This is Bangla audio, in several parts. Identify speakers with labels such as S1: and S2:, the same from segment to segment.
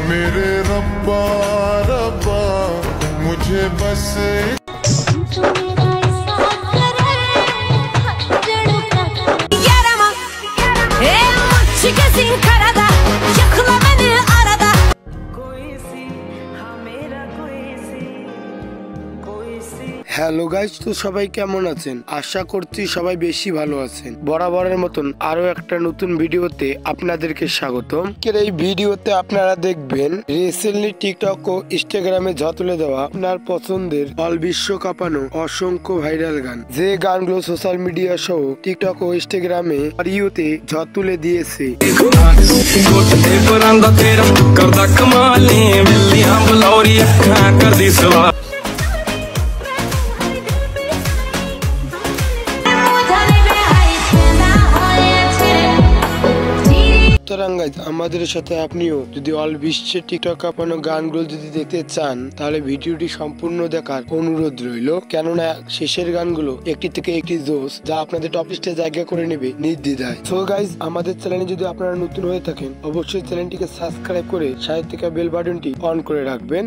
S1: मेरे रब्बा रब्बा मुझे बस
S2: হ্যালো গাইস, তো সবাই কেমন আছেন? আশা করছি সবাই বেশি ভালো আছেন। বরাবরের মতন আরো একটা নতুন ভিডিওতে আপনাদেরকে স্বাগতম। এই ভিডিওতে আপনারা দেখবেন রিসেন্টলি টিকটক ও ইনস্টাগ্রামে ঝড় তুলে দেওয়া আপনার পছন্দের অল বিশ্ব কাঁপানো অসংখ্য ভাইরাল গান, যে গানগুলো সোশ্যাল মিডিয়া সহ টিকটক ও ইনস্টাগ্রামে ভিডিওতে ঝড় তুলে দিয়েছে। আমাদের সাথে আপনিও যদি অল বিশ্বের টিকটক কাঁপানো গানগুলো যদি দেখতে চান, তাহলে ভিডিওটি সম্পূর্ণ দেখার অনুরোধ রইল, কেননা শেষের গানগুলো একটি থেকে একটি জোস, যা আপনাদের টপ লিস্টে জায়গা করে নেবে নির্দ্বিধায়। সো গাইজ, আমাদের চ্যানেলে যদি আপনারা নতুন হয়ে থাকেন, অবশ্যই চ্যানেলটিকে সাবস্ক্রাইব করে সাইড থেকে বেল বাটনটি অন করে রাখবেন।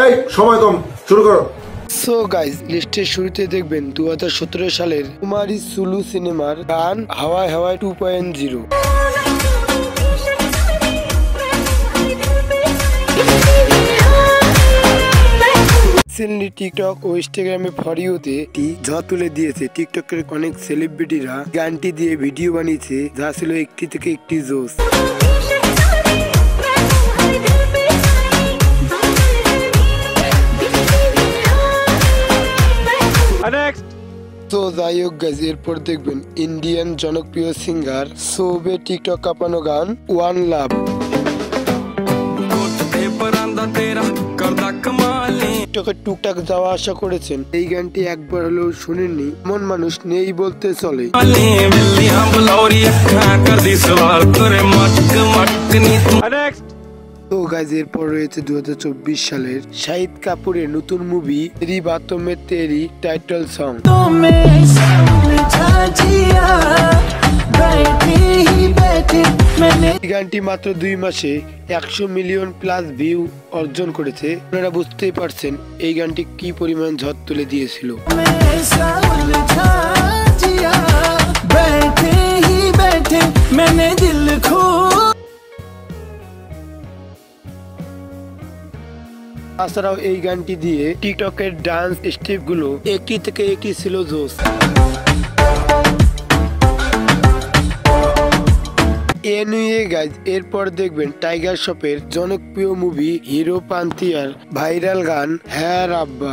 S1: এই সময় কম, শুরু করো।
S2: সো গাইজ, লিস্টের শুরুতে দেখবেন 2017 সালের কুমারী সুলু সিনেমার গান হাওয়ায় হাওয়ায় 2.0। রিসেন্টলি টিকটক ও ইনস্টাগ্রামে ফর ইউতে ঝড় তুলে দিয়েছে। টিকটকের অনেক সেলিব্রিটিরা গানটি দিয়ে ভিডিও বানিয়েছে, যা ছিল একটি থেকে একটি জোস। তো যাই হোক গাইজ, এরপর দেখবেন ইন্ডিয়ান জনপ্রিয় সিঙ্গার সোবে টিকটক কাঁপানো গান ওয়ান লাভ। টিকটকে টুকটাক যাওয়া আসা করেছেন, এই গানটি একবার হলেও শুনেননি এমন মানুষ নেই বলতে চলে। তো গাইজ, এরপর রয়েছে 2024 সালের শাহিদ কাপুরের নতুন মুভি তেরি বাতোं में तेरी টাইটেল সং। এই গানটি মাত্র 2 মাসে 100 মিলিয়ন প্লাস ভিউ অর্জন করেছে। আপনারা বুঝতেই পারছেন এই গানটি কি পরিমাণ ঝড় তুলে দিয়েছিল। তাছাড়াও এই গানটি দিয়ে টিকটকের ডান্স স্টেপ গুলো একটি থেকে একটি ছিল জোস। এরপর দেখবেন টাইগার শ্রফের জনপ্রিয় মুভি হিরো পান্থিয়ার ভাইরাল গান হ্যাঁ রাব্বা।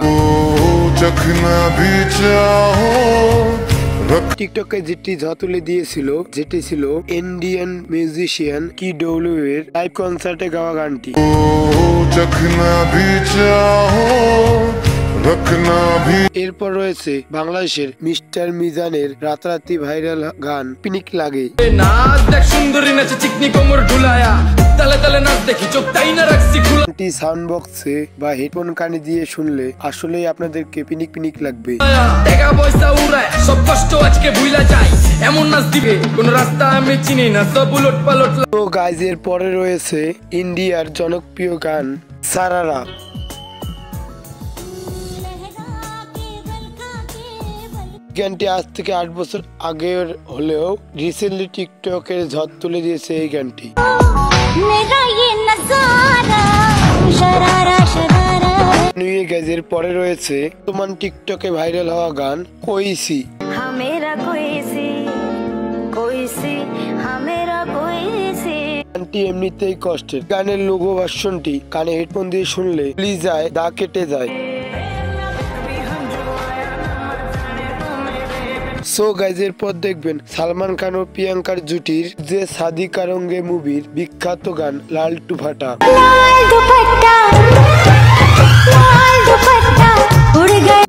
S2: টিকটকে যেটি ঝড় তুলে দিয়েছিল, যেটি ছিল ইন্ডিয়ান মিউজিশিয়ান কিডব্লিউ এর লাইভ কনসার্টে গাওয়া গানটি। এরপর রয়েছে বাংলাদেশের মিস্টার মিজানের রাতারাতি ভাইরাল গান পিনিক লাগে। সাউন্ড বক্সে বা হেডফোন কানে দিয়ে শুনলে আসলেই আপনাদেরকে পিনিক পিনিক লাগবে। তো গাইজ, এর পরে রয়েছে ইন্ডিয়ার জনপ্রিয় গান সারারা। গানটি আজ থেকে 8 বছর আগের হলেও রিসেন্টলি টিকটকের ঝড় তুলে দিয়েছে এই গানটি। এর পরে রয়েছে তোমার টিকটকে ভাইরাল হওয়া গান কইসি। গানটি এমনিতেই কষ্টের। গানের লোগো ভার্সনটি কানে হেডফোন দিয়ে শুনলে প্লিজ যায় দা কেটে যায়। সো গাইজ, এরপর দেখবেন সালমান খান ও প্রিয়াঙ্কার জুটির যে শাদি কারঙ্গে মুভির বিখ্যাত গান লাল টুফাটা।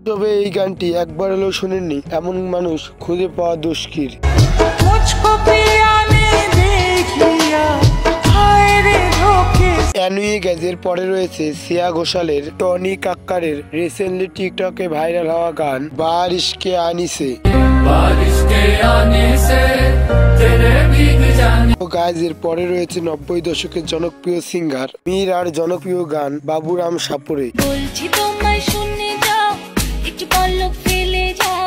S2: তবে এই গানটি একবার হলেও শুনেননি এমন মানুষ খুঁজে পাওয়া দুষ্কির। অ্যানুয়ে গ্যাজের পরে রয়েছে শ্রেয়া ঘোষালের টনি কাক্কারের রিসেন্টলি টিকটকে ভাইরাল হওয়া গান বারিশ কে আনিসে। গাইজের পরে রয়েছে 90 দশকের জনপ্রিয় সিঙ্গার মীর আর জনপ্রিয় গান বাবুরাম সাপুরে।
S3: বলছি তোমায় শুনে যাও, একটু পলক ফেলে যাও,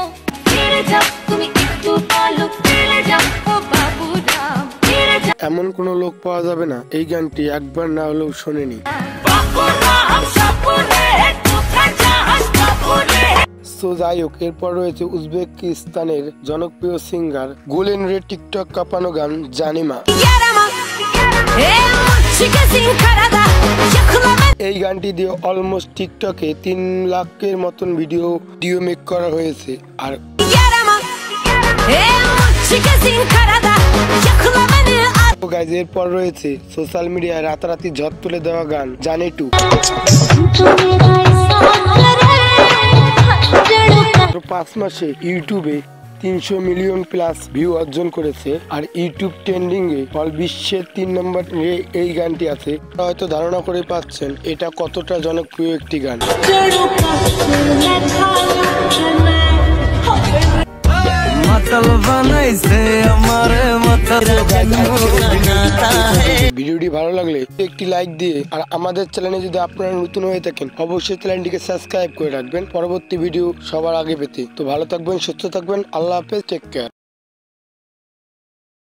S3: ফিরে যাও, তুমি একটু পলক ফেলে যাও, ও বাবুরাম ফিরে যাও।
S2: এমন কোনো লোক পাওয়া যাবে না এই গানটি একবার না হলেও শোনেনি।
S3: বাবুরাম সাপুরে, কোথায় যাস বাবুরে।
S2: সো যাই হোক, এরপর রয়েছে উজবেকিস্তানের জনপ্রিয় সিঙ্গার গুলেন রে টিকটক কাঁপানো গান জানিমা। এই গানটি দিয়ে অলমোস্ট টিকটকে 3 লাখের মতন ভিডিও মেক করা হয়েছে। আর গাইজ এরপর রয়েছে সোশ্যাল মিডিয়ায় রাতারাতি ঝড় তুলে দেওয়া গান জানি টু। 5 মাসে ইউটিউবে 300 মিলিয়ন প্লাস ভিউ অর্জন করেছে। আর ইউটিউব ট্রেন্ডিং এ অল বিশ্বের 3 নম্বর এই গানটি আছে। হয়তো ধারণা করে পাচ্ছেন এটা কতটা জনপ্রিয় একটি গান। ভিডিওটি ভালো লাগলে একটি লাইক দিয়ে, আর আমাদের চ্যানেলে যদি আপনারা নতুন হয়ে থাকেন অবশ্যই চ্যানেলটিকে সাবস্ক্রাইব করে রাখবেন পরবর্তী ভিডিও সবার আগে পেতে। তো ভালো থাকবেন, সুস্থ থাকবেন, আল্লাহ হাফেজ, টেক কেয়ার।